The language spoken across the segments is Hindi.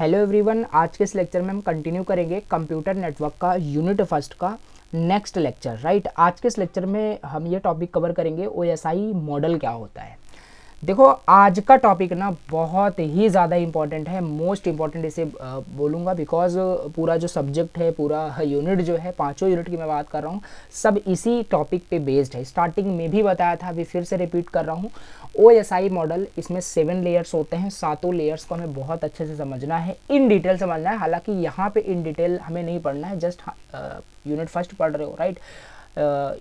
हेलो एवरीवन, आज के इस लेक्चर में हम कंटिन्यू करेंगे कंप्यूटर नेटवर्क का यूनिट फर्स्ट का नेक्स्ट लेक्चर। राइट, आज के इस लेक्चर में हम ये टॉपिक कवर करेंगे ओएसआई मॉडल क्या होता है। देखो, आज का टॉपिक ना बहुत ही ज़्यादा इंपॉर्टेंट है, मोस्ट इंपॉर्टेंट इसे बोलूँगा, बिकॉज पूरा जो सब्जेक्ट है, पूरा यूनिट जो है, पांचों यूनिट की मैं बात कर रहा हूँ, सब इसी टॉपिक पे बेस्ड है। स्टार्टिंग में भी बताया था, अभी फिर से रिपीट कर रहा हूँ। ओएसआई मॉडल, इसमें 7 लेयर्स होते हैं। सातों लेयर्स को हमें बहुत अच्छे से समझना है, इन डिटेल समझना है। हालांकि यहाँ पे इन डिटेल हमें नहीं पढ़ना है, जस्ट यूनिट फर्स्ट पढ़ रहे हो। राइट,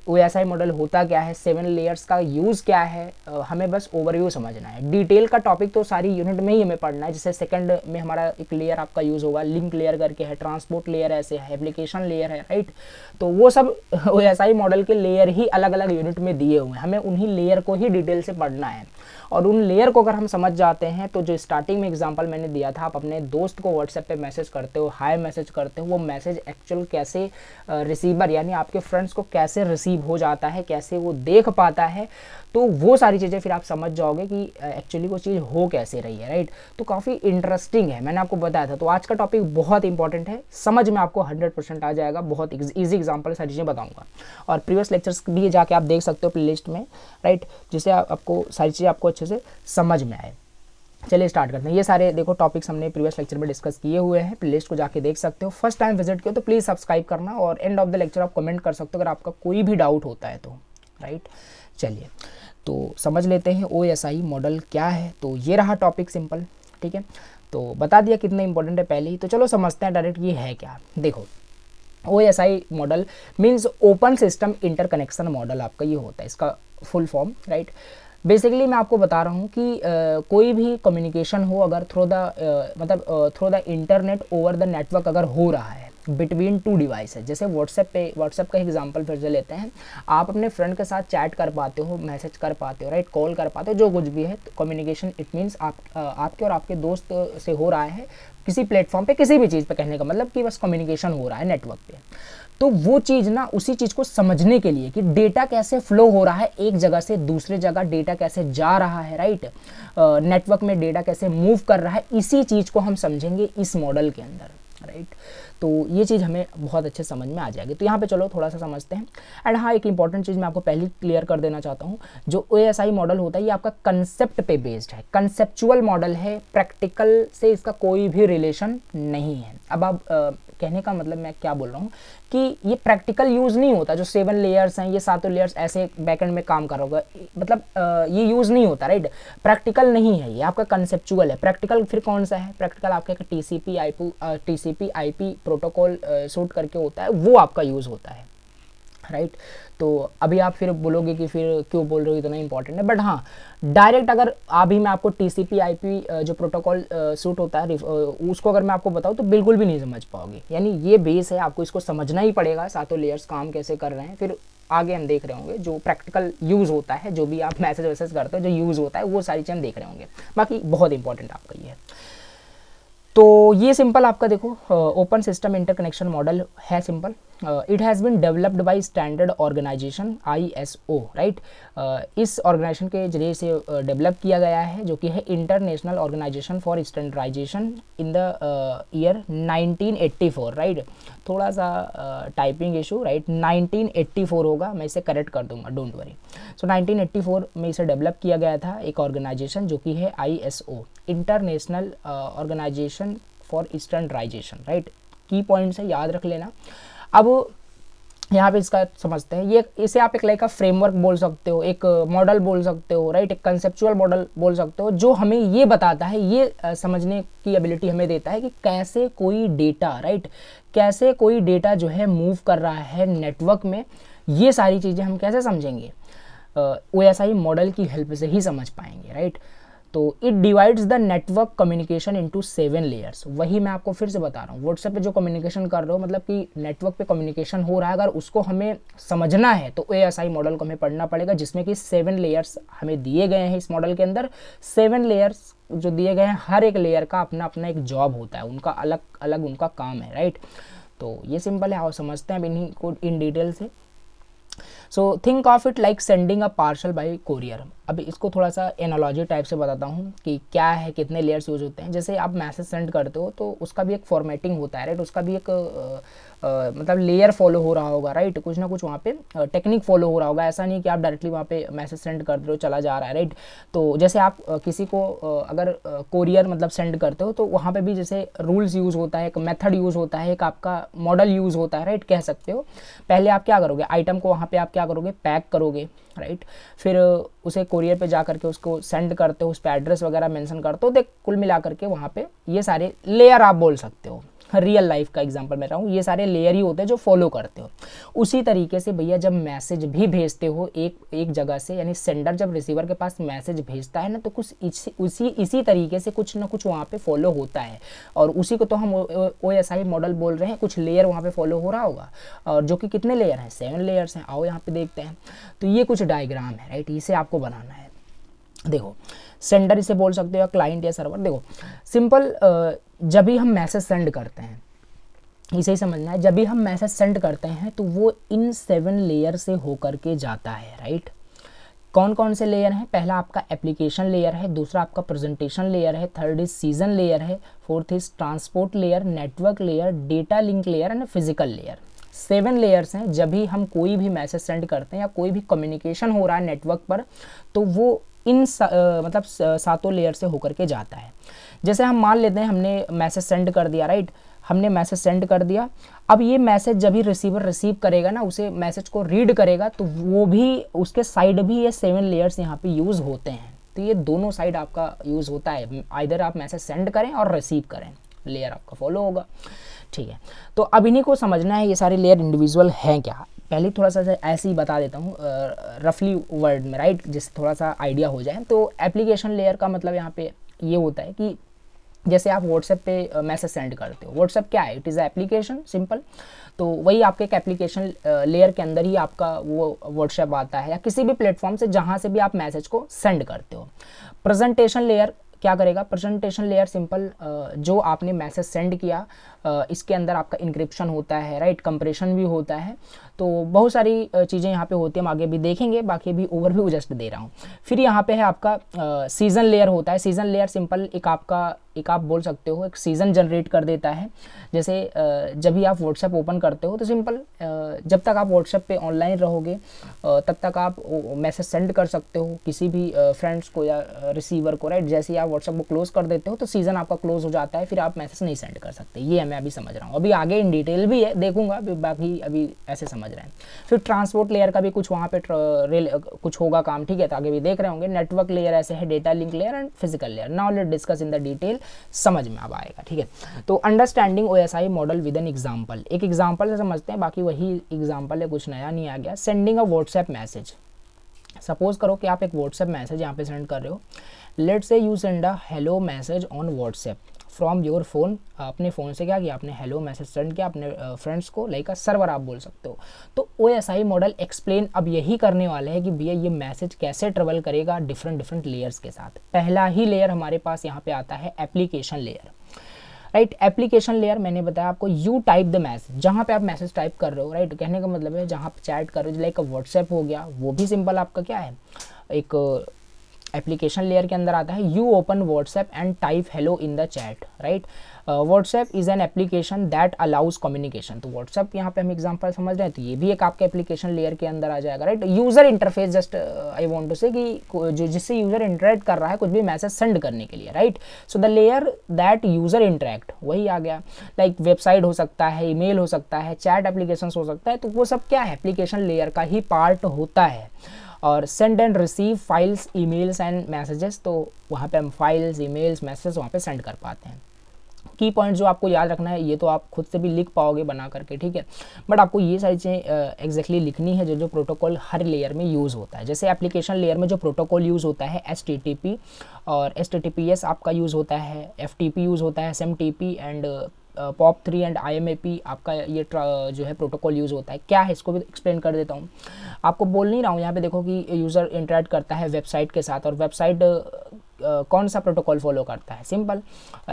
ओएसआई मॉडल होता क्या है, 7 लेयर्स का यूज़ क्या है, हमें बस ओवरव्यू समझना है। डिटेल का टॉपिक तो सारी यूनिट में ही हमें पढ़ना है। जैसे सेकंड में हमारा एक लेयर आपका यूज़ होगा, लिंक लेयर करके है, ट्रांसपोर्ट लेयर ऐसे है, एप्लीकेशन लेयर है। राइट, तो वो सब ओएसआई मॉडल के लेयर ही अलग अलग यूनिट में दिए हुए हैं, हमें उन्हीं लेयर को ही डिटेल से पढ़ना है। और उन लेयर को अगर हम समझ जाते हैं तो जो स्टार्टिंग में एग्जांपल मैंने दिया था, आप अपने दोस्त को व्हाट्सएप पे मैसेज करते हो, हाय मैसेज करते हो, वो मैसेज एक्चुअल कैसे रिसीवर यानी आपके फ्रेंड्स को कैसे रिसीव हो जाता है, कैसे वो देख पाता है, तो वो सारी चीज़ें फिर आप समझ जाओगे कि एक्चुअली वो चीज़ हो कैसे रही है। राइट, तो काफ़ी इंटरेस्टिंग है, मैंने आपको बताया था। तो आज का टॉपिक बहुत इंपॉर्टेंट है, समझ में आपको 100% आ जाएगा। बहुत ईजी एग्जाम्पल सारी चीज़ें बताऊंगा, और प्रीवियस लेक्चर्स भी जाके आप देख सकते हो प्लेलिस्ट में। राइट, जिससे आपको सारी चीज़ें आपको अच्छे से समझ में आए। चलिए स्टार्ट करते हैं। ये सारे देखो टॉपिक्स हमने प्रीवियस लेक्चर में डिस्कस किए हुए हैं, प्लेलिस्ट को जाके देख सकते हो। फर्स्ट टाइम विजिट किया तो प्लीज़ सब्सक्राइब करना, और एंड ऑफ द लेक्चर आप कमेंट कर सकते हो अगर आपका कोई भी डाउट होता है तो। राइट, चलिए तो समझ लेते हैं ओएसआई मॉडल क्या है। तो ये रहा टॉपिक, सिंपल। ठीक है, तो बता दिया कितना इंपॉर्टेंट है पहले ही। तो चलो समझते हैं डायरेक्ट ये है क्या। देखो, OSI model means open system interconnection model, आपका ये होता है इसका फुल फॉर्म। राइट, बेसिकली मैं आपको बता रहा हूँ कि कोई भी कम्युनिकेशन हो अगर through the internet over the network अगर हो रहा है बिटवीन टू डिवाइसेज, जैसे व्हाट्सएप का एग्जांपल फिर से लेते हैं। आप अपने फ्रेंड के साथ चैट कर पाते हो, मैसेज कर पाते हो, राइट, कॉल कर पाते हो, जो कुछ भी है कम्युनिकेशन, इट मीन्स आपके और आपके दोस्त से हो रहा है किसी प्लेटफॉर्म पे, किसी भी चीज़ पे, कहने का मतलब कि बस कम्युनिकेशन हो रहा है नेटवर्क पे। तो वो चीज़ ना, उसी चीज़ को समझने के लिए कि डेटा कैसे फ्लो हो रहा है एक जगह से दूसरे जगह, डेटा कैसे जा रहा है, राइट, नेटवर्क में डेटा कैसे मूव कर रहा है, इसी चीज़ को हम समझेंगे इस मॉडल के अंदर। राइट, तो ये चीज़ हमें बहुत अच्छे समझ में आ जाएगी। तो यहाँ पे चलो थोड़ा सा समझते हैं। एंड हाँ, एक इंपॉर्टेंट चीज़ मैं आपको पहले क्लियर कर देना चाहता हूँ, जो ओएसआई मॉडल होता है ये आपका कंसेप्ट पे बेस्ड है, कंसेप्चुअल मॉडल है, प्रैक्टिकल से इसका कोई भी रिलेशन नहीं है। अब आप कहने का मतलब मैं क्या बोल रहा हूँ कि ये प्रैक्टिकल यूज़ नहीं होता। जो 7 लेयर्स हैं, ये सातों लेयर्स ऐसे बैकएंड में काम कर होगा, मतलब ये यूज़ नहीं होता। राइट, प्रैक्टिकल नहीं है, ये आपका कंसेप्चुअल है। प्रैक्टिकल फिर कौन सा है? प्रैक्टिकल आपका टीसीपी आईपी प्रोटोकॉल सूट करके होता है, वो आपका यूज़ होता है। राइट, तो अभी आप फिर बोलोगे कि फिर क्यों बोल रहे हो इतना इंपॉर्टेंट है, बट हाँ, डायरेक्ट अगर अभी मैं आपको टीसीपी आईपी जो प्रोटोकॉल सूट होता है उसको अगर मैं आपको बताऊँ तो बिल्कुल भी नहीं समझ पाओगे। यानी ये बेस है, आपको इसको समझना ही पड़ेगा, सातों लेयर्स काम कैसे कर रहे हैं। फिर आगे हम देख रहे होंगे जो प्रैक्टिकल यूज़ होता है, जो भी आप मैसेज वैसेज करते हो, जो यूज़ होता है वो सारी चीज़ हम देख रहे होंगे। बाकी बहुत इंपॉर्टेंट आपका ये है। तो ये सिंपल आपका देखो ओपन सिस्टम इंटरकनेक्शन मॉडल है, simple. It has been developed by standard organisation ISO। Right, इस ऑर्गेनाइजेशन के जरिए से डेवलप किया गया है, जो कि है international organisation for standardisation in the year 1984। Right, थोड़ा सा टाइपिंग इशू, राइट, 1984 होगा, मैं इसे करेक्ट कर दूंगा, डोंट वरी। सो 1984 में इसे डेवलप किया गया था, एक ऑर्गेनाइजेशन जो कि है ISO, international organisation for standardisation. Right, key points है, याद रख लेना। अब यहाँ पे इसका समझते हैं, ये इसे आप एक लाइक का फ्रेमवर्क बोल सकते हो, एक मॉडल बोल सकते हो। राइट, एक कंसेप्चुअल मॉडल बोल सकते हो, जो हमें ये बताता है, ये समझने की एबिलिटी हमें देता है कि कैसे कोई डेटा, राइट, कैसे कोई डेटा जो है मूव कर रहा है नेटवर्क में। ये सारी चीज़ें हम कैसे समझेंगे? ओएसआई मॉडल की हेल्प से ही समझ पाएंगे। राइट, तो it divides the network communication into 7 layers. वही मैं आपको फिर से बता रहा हूँ, व्हाट्सएप पे जो कम्युनिकेशन कर रहे हो, मतलब कि नेटवर्क पे कम्युनिकेशन हो रहा है, अगर उसको हमें समझना है तो ओएसआई मॉडल को हमें पढ़ना पड़ेगा, जिसमें कि 7 लेयर्स हमें दिए गए हैं इस मॉडल के अंदर। 7 लेयर्स जो दिए गए हैं, हर एक लेयर का अपना अपना एक जॉब होता है, उनका अलग अलग उनका काम है। राइट, तो ये सिंपल है, आओ समझते हैं अब इन्हीं को इन डिटेल से। So think of it like sending a parcel bye courier. अभी इसको थोड़ा सा एनालॉजी टाइप से बताता हूँ कि क्या है, कितने लेयर्स यूज होते हैं। जैसे आप मैसेज सेंड करते हो तो उसका भी एक फॉर्मेटिंग होता है, राइट, उसका भी एक मतलब लेयर फॉलो हो रहा होगा, राइट, कुछ ना कुछ वहाँ पे टेक्निक फॉलो हो रहा होगा। ऐसा नहीं कि आप डायरेक्टली वहाँ पे मैसेज सेंड कर रहे हो चला जा रहा है, राइट। तो जैसे आप किसी को अगर कोरियर मतलब सेंड करते हो तो वहाँ पे भी जैसे रूल्स यूज़ होता है, एक मेथड यूज़ होता है, एक आपका मॉडल यूज़ होता है, राइट, कह सकते हो। पहले आप क्या करोगे, आइटम को वहाँ पे आप क्या करोगे, पैक करोगे, राइट, फिर उसे कोरियर पे जा करके उसको सेंड करते हो, उस पर एड्रेस वगैरह मेंशन करते हो। देख कुल मिला करके वहाँ पे ये सारे लेयर आप बोल सकते हो। रियल लाइफ का एग्जांपल मैं रहा हूँ, ये सारे लेयर ही होते हैं जो फॉलो करते हो। उसी तरीके से भैया जब मैसेज भी भेजते हो एक जगह से, यानी सेंडर जब रिसीवर के पास मैसेज भेजता है ना, तो कुछ इसी तरीके से कुछ ना कुछ वहाँ पे फॉलो होता है, और उसी को तो हम OSI मॉडल बोल रहे हैं। कुछ लेयर वहाँ पे फॉलो हो रहा होगा, और जो कि कितने लेयर हैं, 7 लेयर्स हैं। आओ यहाँ पे देखते हैं। तो ये कुछ डायग्राम है, राइट, इसे आपको बनाना है। देखो सेंडर इसे बोल सकते हो, या क्लाइंट या सर्वर। देखो सिंपल, जब भी हम मैसेज सेंड करते हैं, इसे ही समझना है, जब भी हम मैसेज सेंड करते हैं तो वो इन 7 लेयर से होकर के जाता है, राइट। कौन कौन से लेयर हैं? पहला आपका एप्लीकेशन लेयर है, दूसरा आपका प्रेजेंटेशन लेयर है, थर्ड इज सीजन लेयर है, fourth is transport layer, network layer, data link layer and physical layer. 7 layers हैं। जब भी हम कोई भी मैसेज सेंड करते हैं या कोई भी कम्युनिकेशन हो रहा है नेटवर्क पर, तो वो इन मतलब 7 लेयर से होकर के जाता है। जैसे हम मान लेते हैं हमने मैसेज सेंड कर दिया, राइट, हमने मैसेज सेंड कर दिया। अब ये मैसेज जब भी रिसीवर रिसीव करेगा ना, उसे मैसेज को रीड करेगा, तो वो भी उसके साइड भी ये 7 लेयर्स यहाँ पे यूज़ होते हैं। तो ये दोनों साइड आपका यूज़ होता है, आइदर आप मैसेज सेंड करें और रिसीव करें, लेयर आपका फॉलो होगा, ठीक है। तो अब इन्हीं को समझना है, ये सारे लेयर इंडिविजुअल हैं क्या। पहले थोड़ा सा ऐसे ही बता देता हूँ रफली वर्ड में, राइट, जिससे थोड़ा सा आइडिया हो जाए। तो एप्लीकेशन लेयर का मतलब यहाँ पे ये होता है कि जैसे आप व्हाट्सएप पे मैसेज सेंड करते हो, व्हाट्सएप क्या है, इट इज़ एप्लीकेशन, सिंपल। तो वही आपके एक एप्लीकेशन लेयर के अंदर ही आपका वो व्हाट्सएप आता है, या किसी भी प्लेटफॉर्म से जहाँ से भी आप मैसेज को सेंड करते हो। प्रेजेंटेशन लेयर क्या करेगा? प्रेजेंटेशन लेयर सिंपल, जो आपने मैसेज सेंड किया इसके अंदर आपका इंक्रिप्शन होता है, राइट, कंप्रेशन भी होता है। तो बहुत सारी चीज़ें यहाँ पे होती हैं, हम आगे भी देखेंगे, बाकी भी ओवरव्यू जस्ट दे रहा हूँ। फिर यहाँ पे है आपका सीज़न लेयर होता है। सीज़न लेयर सिंपल एक आप बोल सकते हो एक सीज़न जनरेट कर देता है। जैसे जब भी आप व्हाट्सएप ओपन करते हो तो सिंपल जब तक आप व्हाट्सएप पे ऑनलाइन रहोगे तब तक आप मैसेज सेंड कर सकते हो किसी भी फ्रेंड्स को या रिसीवर को, राइट। जैसे ही आप व्हाट्सएप को क्लोज कर देते हो तो सीज़न आपका क्लोज हो जाता है, फिर आप मैसेज नहीं सेंड कर सकते। ये मैं अभी समझ रहा हूँ, अभी आगे इन डिटेल भी है, देखूंगा अभी, बाकी अभी ऐसे समझ रहे हैं। फिर ट्रांसपोर्ट लेयर का भी कुछ वहाँ पे कुछ होगा काम, ठीक है, तो आगे भी देख रहे होंगे। नेटवर्क लेयर ऐसे है, data link layer and physical layer. Now let discuss in the detail, समझ में अब आएगा, ठीक है। तो understanding OSI model with an example, एक एग्जाम्पल से समझते हैं, बाकी वही एग्जाम्पल है, कुछ नया नहीं आ गया। Sending a WhatsApp message, suppose करो कि आप एक व्हाट्सएप मैसेज यहाँ पे सेंड कर रहे हो। Let's say you send a hello message on WhatsApp from your phone. अपने फ़ोन से क्या किया आपने, हेलो मैसेज सेंड किया अपने फ्रेंड्स को, लाइक अ सर्वर आप बोल सकते हो। तो OSI मॉडल एक्सप्लेन अब यही करने वाले हैं कि भैया ये मैसेज कैसे ट्रेवल करेगा डिफरेंट लेयर्स के साथ। पहला ही लेयर हमारे पास यहाँ पे आता है application layer, right. Application layer मैंने बताया आपको, यू टाइप द मैसेज, जहाँ पे आप मैसेज टाइप कर रहे हो, राइट, कहने का मतलब है जहाँ पे चैट कर रहे हो, लाइक व्हाट्सएप हो गया, वो भी सिंपल आपका क्या है, एक एप्लीकेशन लेयर के अंदर आता है। You open WhatsApp and type hello in the chat, right. WhatsApp is an application that allows communication. तो व्हाट्सएप यहाँ पे हम एग्जांपल समझ रहे हैं, तो ये भी एक आपके एप्लीकेशन लेयर के अंदर आ जाएगा, right. User interface, just I want to say कि जो जिससे यूजर इंटरेक्ट कर रहा है कुछ भी मैसेज सेंड करने के लिए, right. So the layer that user interact, वही आ गया। लाइक वेबसाइट हो सकता है, ईमेल हो सकता है, चैट एप्लीकेशन हो सकता है, तो वो सब क्या है, एप्लीकेशन लेयर का ही पार्ट होता है। और send and receive files, emails and messages, तो वहाँ पे हम फाइल्स, ईमेल्स, मैसेज वहाँ पे सेंड कर पाते हैं। की पॉइंट जो आपको याद रखना है, ये तो आप खुद से भी लिख पाओगे बना करके, ठीक है, बट आपको ये सारी चीज़ें एग्जैक्टली लिखनी है जो प्रोटोकॉल हर लेयर में यूज़ होता है। जैसे एप्लीकेशन लेयर में जो प्रोटोकॉल यूज़ होता है HTTP और HTTPS आपका यूज़ होता है, FTP यूज़ होता है, SMTP and POP3 and IMAP आपका ये जो है प्रोटोकॉल यूज़ होता है। क्या है इसको भी एक्सप्लेन कर देता हूँ, आपको बोल नहीं रहा हूँ। यहाँ पे देखो कि यूज़र इंटरेक्ट करता है वेबसाइट के साथ, और वेबसाइट कौन सा प्रोटोकॉल फॉलो करता है, सिंपल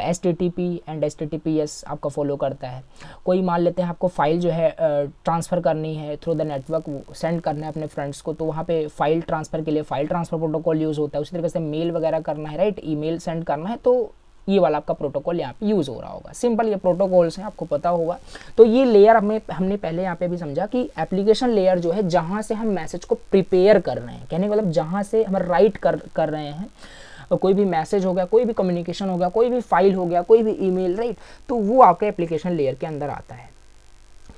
HTTP एंड HTTPS आपका फॉलो करता है। कोई मान लेते हैं आपको फाइल जो है ट्रांसफ़र करनी है थ्रू द नेटवर्क, सेंड करना है अपने फ्रेंड्स को, तो वहाँ पे फाइल ट्रांसफ़र के लिए फाइल ट्रांसफ़र प्रोटोकॉल यूज़ होता है। उसी तरीके से मेल वगैरह करना है, राइट, ईमेल सेंड करना है, तो ये वाला आपका प्रोटोकॉल यहाँ पे यूज़ हो रहा होगा। सिंपल ये प्रोटोकॉल्स हैं, आपको पता होगा। तो ये लेयर हमने पहले यहाँ पे भी समझा कि एप्लीकेशन लेयर जो है जहाँ से हम मैसेज को प्रिपेयर कर रहे हैं, कहने का मतलब जहाँ से हम राइट कर रहे हैं, कोई भी मैसेज हो गया, कोई भी कम्युनिकेशन हो गया, कोई भी फाइल हो गया, कोई भी ईमेल, राइट, तो वो आपके एप्लीकेशन लेयर के अंदर आता है।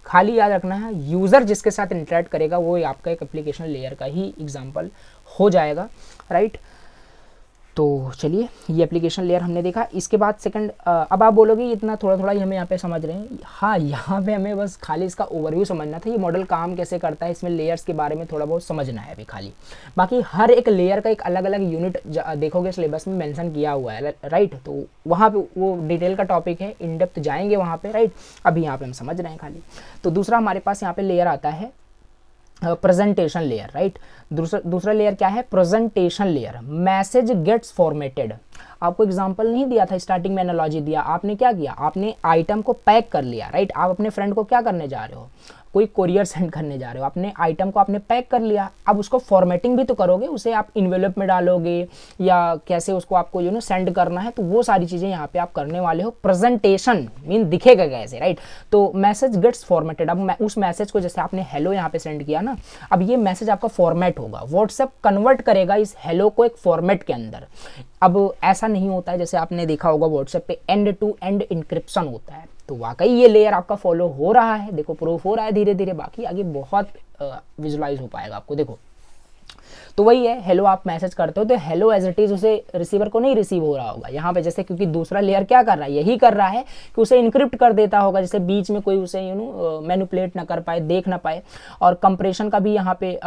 खाली याद रखना है यूज़र जिसके साथ इंटरेक्ट करेगा वो आपका एक एप्लीकेशन लेयर का ही एग्जाम्पल हो जाएगा, राइट। तो चलिए ये एप्लीकेशन लेयर हमने देखा। इसके बाद सेकंड, अब आप बोलोगे इतना थोड़ा थोड़ा ही हमें यहाँ पे समझ रहे हैं, हाँ यहाँ पे हमें बस खाली इसका ओवरव्यू समझना था, ये मॉडल काम कैसे करता है, इसमें लेयर्स के बारे में थोड़ा बहुत समझना है अभी खाली। बाकी हर एक लेयर का एक अलग अलग यूनिट देखोगे सिलेबस में मेंशन किया हुआ है, राइट, तो वहाँ पे वो डिटेल का टॉपिक है, इन डेप्थ जाएंगे वहाँ पे, राइट। अभी यहाँ पे हम समझ रहे हैं खाली। तो दूसरा हमारे पास यहाँ पे लेयर आता है प्रेजेंटेशन लेयर, राइट। दूसरा लेयर क्या है, presentation layer. Message gets formatted. आपको एग्जांपल नहीं दिया था, स्टार्टिंग में एनालॉजी दिया, आपने क्या किया, आपने आइटम को पैक कर लिया, राइट। आप अपने फ्रेंड को क्या करने जा रहे हो, कोई कोरियर सेंड करने जा रहे हो, अपने आइटम को आपने पैक कर लिया, अब उसको फॉर्मेटिंग भी तो करोगे, उसे आप इन्वेलप में डालोगे या कैसे उसको आपको सेंड करना है, तो वो सारी चीज़ें यहाँ पे आप करने वाले हो। प्रेजेंटेशन मीन दिखेगा कैसे, राइट। तो मैसेज गेट्स फॉर्मेटेड, अब उस मैसेज को जैसे आपने हेलो यहाँ पे सेंड किया ना, अब ये मैसेज आपका फॉर्मेट होगा, व्हाट्सएप कन्वर्ट करेगा इस हेलो को एक फॉर्मेट के अंदर। अब ऐसा नहीं होता है, जैसे आपने देखा होगा व्हाट्सएप पे एंड टू एंड इंक्रिप्शन होता है, तो वाकई ये लेयर आपका फॉलो हो रहा है, देखो प्रूफ हो रहा है धीरे धीरे, बाकी आगे बहुत विजुलाइज हो पाएगा आपको। देखो तो वही है, हेलो आप मैसेज करते हो तो हेलो एज इट इज उसे रिसीवर को नहीं रिसीव हो रहा होगा यहाँ पे, जैसे क्योंकि दूसरा लेयर क्या कर रहा है, यही कर रहा है कि उसे इनक्रिप्ट कर देता होगा, जैसे बीच में कोई उसे मैनिपुलेट ना कर पाए, देख ना पाए। और कंप्रेशन का भी यहाँ पे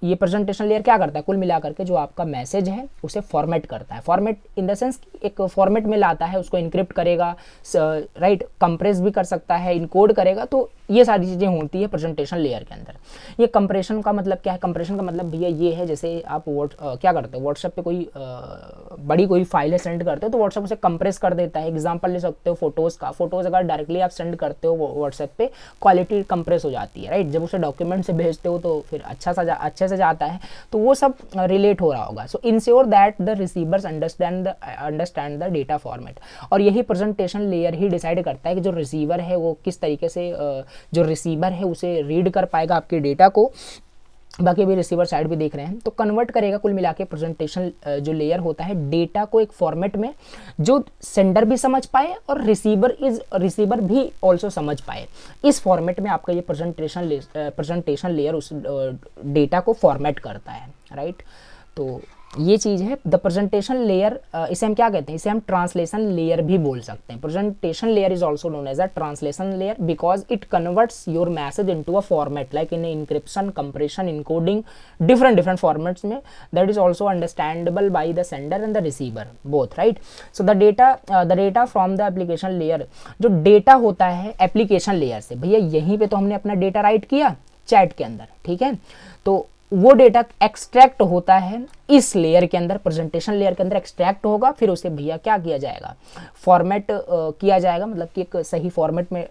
ये प्रेजेंटेशन लेयर क्या करता है, कुल मिलाकर के जो आपका मैसेज है उसे फॉर्मेट करता है। फॉर्मेट इन द सेंस एक फॉर्मेट में लाता है, उसको इनक्रिप्ट करेगा, राइट, कंप्रेस भी कर सकता है, इनकोड करेगा, तो ये सारी चीज़ें होती है प्रेजेंटेशन लेयर के अंदर। ये कंप्रेशन का मतलब क्या है, कंप्रेशन का मतलब भैया ये है, जैसे आप क्या करते हो, व्हाट्सएप पे कोई बड़ी कोई फाइलें सेंड करते हो तो व्हाट्सएप उसे कंप्रेस कर देता है। एग्जांपल ले सकते हो फोटोज़ का, फोटोज़ अगर डायरेक्टली आप सेंड करते हो व्हाट्सएप पे, क्वालिटी कंप्रेस हो जाती है, राइट। जब उसे डॉक्यूमेंट से भेजते हो तो फिर अच्छे से जाता है, तो वो सब रिलेट हो रहा होगा। So ensure that the receivers understand the data format, और यही प्रेजेंटेशन लेयर ही डिसाइड करता है कि जो रिसीवर है वो किस तरीके से जो रिसीवर है उसे रीड कर पाएगा आपके डेटा को। बाकी अभी रिसीवर साइड भी देख रहे हैं, तो कन्वर्ट करेगा कुल मिला के प्रेजेंटेशन जो लेयर होता है डेटा को एक फॉर्मेट में जो सेंडर भी समझ पाए और रिसीवर भी ऑल्सो समझ पाए। इस फॉर्मेट में आपका ये प्रेजेंटेशन लेयर उस डेटा को फॉर्मेट करता है, राइट। तो ये चीज़ है द प्रेजेंटेशन लेयर, इसे हम क्या कहते हैं, इसे हम ट्रांसलेशन लेयर भी बोल सकते हैं। Presentation layer is also known as a translation layer because it converts your message into a format like in encryption, compression, encoding, different formats में, that is also understandable by the sender and the receiver both, right. So the data from the application layer, जो डेटा होता है एप्लीकेशन लेयर से, भैया यहीं पे तो हमने अपना डेटा राइट किया चैट के अंदर, ठीक है, तो वो डेटा एक्सट्रैक्ट होता है इस लेयर के अंदर, प्रेजेंटेशन लेयर के अंदर एक्सट्रैक्ट होगा, फिर उसे भैया क्या किया जाएगा, फॉर्मेट किया जाएगा, मतलब कि एक सही फॉर्मेट में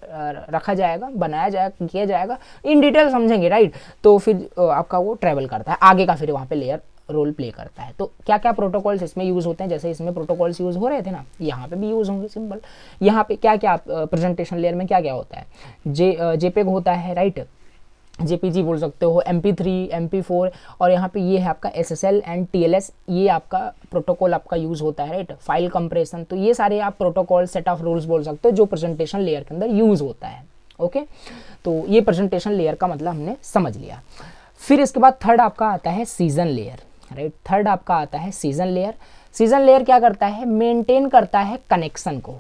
रखा जाएगा, बनाया जाएगा, किया जाएगा, इन डिटेल समझेंगे, राइट। तो फिर आपका वो ट्रैवल करता है आगे का, फिर वहाँ पे लेयर रोल प्ले करता है। तो क्या क्या प्रोटोकॉल्स इसमें यूज़ होते हैं, जैसे इसमें प्रोटोकॉल्स यूज़ हो रहे थे ना, यहाँ पे भी यूज़ होंगे, सिंपल। यहाँ पे क्या क्या प्रेजेंटेशन लेयर में क्या क्या होता है, जेपेग होता है, राइट, JPG बोल सकते हो, MP3, MP4, और यहाँ पे ये है आपका SSL एंड TLS, ये आपका प्रोटोकॉल आपका यूज़ होता है, राइट। फाइल कंप्रेशन, तो ये सारे आप प्रोटोकॉल सेट ऑफ रूल्स बोल सकते हो जो प्रेजेंटेशन लेयर के अंदर यूज़ होता है, ओके। तो ये प्रेजेंटेशन लेयर का मतलब हमने समझ लिया। फिर इसके बाद थर्ड आपका आता है सीजन लेयर, राइट। थर्ड आपका आता है सीजन लेयर। सीजन लेयर क्या करता है, मेंटेन करता है कनेक्शन को।